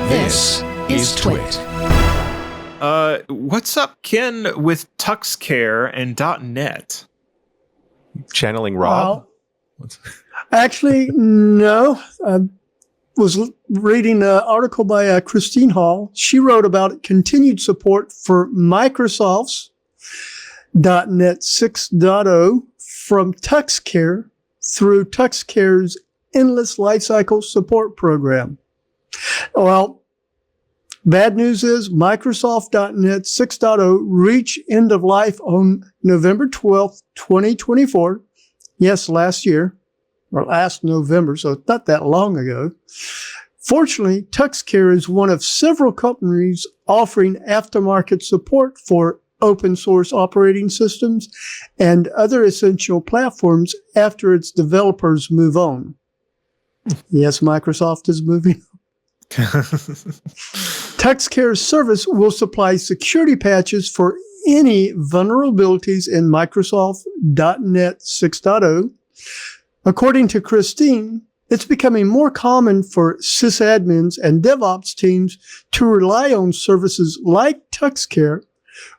This is TWiT. What's up, Ken, with TuxCare and .NET? Channeling Rob? Actually, no. I was reading an article by Christine Hall. She wrote about continued support for Microsoft's .NET 6.0 from TuxCare through TuxCare's Endless Lifecycle support program. Well, bad news is Microsoft.NET 6.0 reached end of life on November 12th, 2024. Yes, last year, or last November, so it's not that long ago. Fortunately, TuxCare is one of several companies offering aftermarket support for open source operating systems and other essential platforms after its developers move on. Yes, Microsoft is moving on. TuxCare's service will supply security patches for any vulnerabilities in Microsoft.NET 6.0. According to Christine, it's becoming more common for sysadmins and DevOps teams to rely on services like TuxCare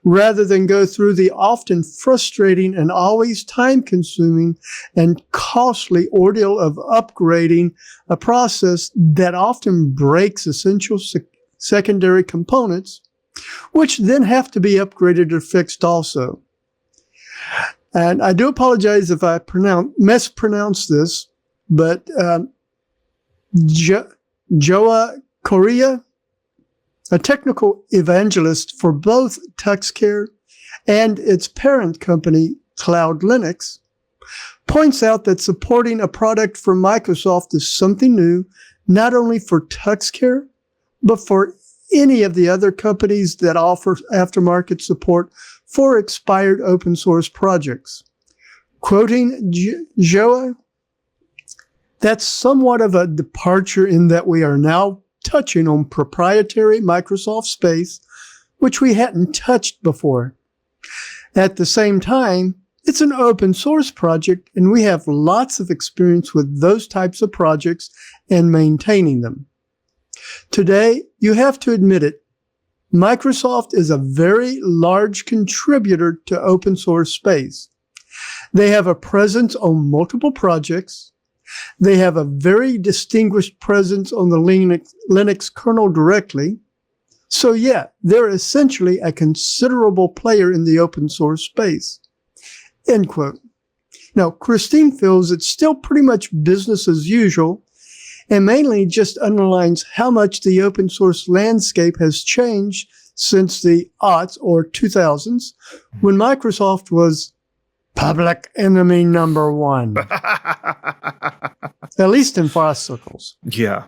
rather than go through the often frustrating and always time-consuming and costly ordeal of upgrading a process that often breaks essential secondary components, which then have to be upgraded or fixed also. And I do apologize if I mispronounce this, but Joa Correa, a technical evangelist for both TuxCare and its parent company, Cloud Linux, points out that supporting a product from Microsoft is something new, not only for TuxCare, but for any of the other companies that offer aftermarket support for expired open source projects. Quoting Joa, that's somewhat of a departure in that we are now touching on proprietary Microsoft space, which we hadn't touched before. At the same time, it's an open source project, and we have lots of experience with those types of projects and maintaining them. Today, you have to admit it, Microsoft is a very large contributor to open source space. They have a presence on multiple projects. They have a very distinguished presence on the Linux kernel directly. So yeah, they're essentially a considerable player in the open source space. End quote. Now, Christine feels it's still pretty much business as usual and mainly just underlines how much the open source landscape has changed since the aughts or 2000s when Microsoft was public enemy number one. At least in far circles. Yeah.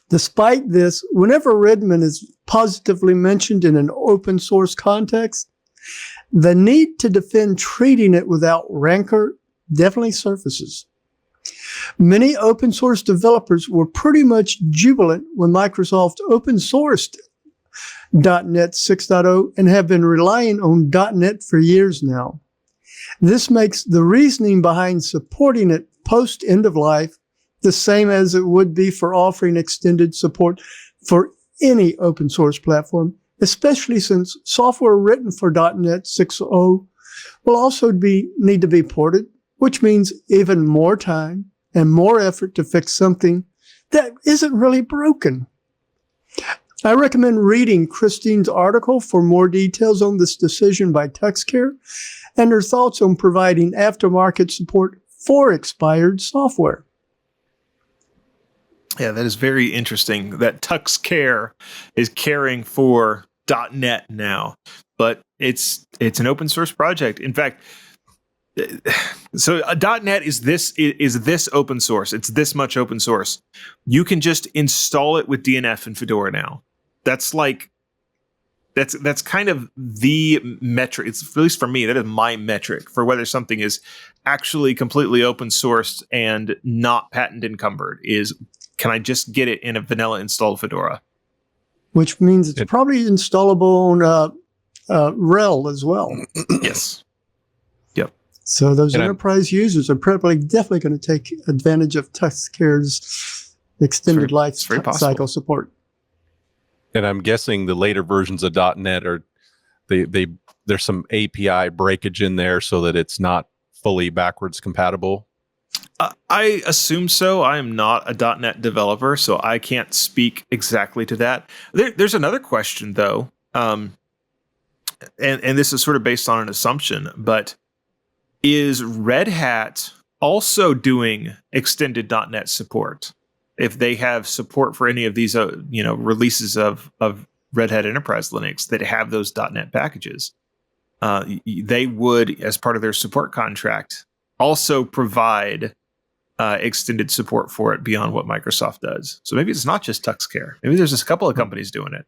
Despite this, whenever Redmond is positively mentioned in an open source context, the need to defend treating it without rancor definitely surfaces. Many open source developers were pretty much jubilant when Microsoft open sourced .NET 6.0 and have been relying on .NET for years now. This makes the reasoning behind supporting it post end of life the same as it would be for offering extended support for any open source platform, especially since software written for .NET 6.0 will also need to be ported, which means even more time and more effort to fix something that isn't really broken. I recommend reading Christine's article for more details on this decision by TuxCare and her thoughts on providing aftermarket support for expired software. Yeah, that is very interesting that TuxCare is caring for .NET now, but it's an open source project. In fact, so .NET is this open source. It's this much open source. You can just install it with DNF and Fedora now. That's kind of the metric. It's, at least for me, that is my metric for whether something is actually completely open sourced and not patent encumbered. Is, can I just get it in a vanilla installed Fedora? Which means it's probably installable on RHEL as well. Yes. Yep. So those enterprise users are probably definitely going to take advantage of TuxCare's extended life cycle support. And I'm guessing the later versions of .NET are there's some API breakage in there so that it's not fully backwards compatible. I assume so. I am not a .NET developer, so I can't speak exactly to that. There's another question though, and this is sort of based on an assumption, but is Red Hat also doing extended .NET support? If they have support for any of these, releases of Red Hat Enterprise Linux that have those .NET packages, they would, as part of their support contract, also provide extended support for it beyond what Microsoft does. So maybe it's not just TuxCare. Maybe there's just a couple of companies doing it.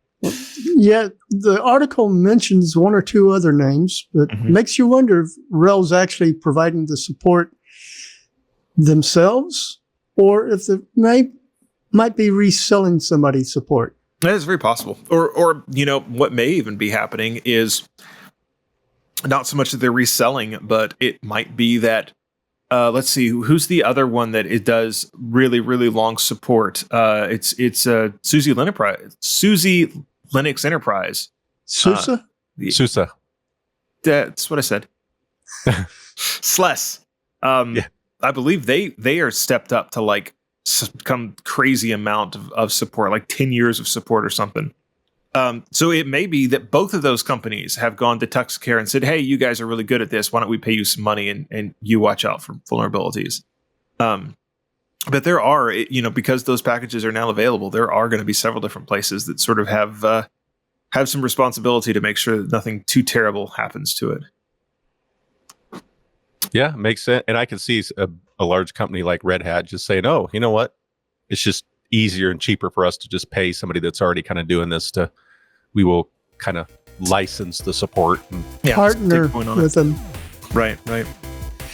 Yeah, the article mentions one or two other names, but makes you wonder if RHEL's actually providing the support themselves, or if they might be reselling somebody's support. That is very possible. Or what may even be happening is not so much that they're reselling, but it might be that let's see, who's the other one that it does really, really long support? It's SUSE Linux Enterprise. SUSE? SUSE. That's what I said. SLES. I believe they are stepped up to like some crazy amount of support, like 10 years of support or something. So it may be that both of those companies have gone to TuxCare and said, hey, you guys are really good at this. Why don't we pay you some money and you watch out for vulnerabilities? But there are, because those packages are now available, there are going to be several different places that sort of have some responsibility to make sure that nothing too terrible happens to it. Yeah, makes sense. And I can see a large company like Red Hat just saying, oh, you know what? It's just easier and cheaper for us to just pay somebody that's already kind of doing this we will kind of license the support and partner with them. Right.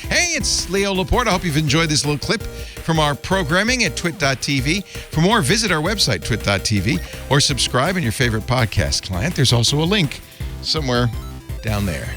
Hey, it's Leo Laporte. I hope you've enjoyed this little clip from our programming at TWiT.tv. For more, visit our website, TWiT.tv, or subscribe in your favorite podcast client. There's also a link somewhere down there.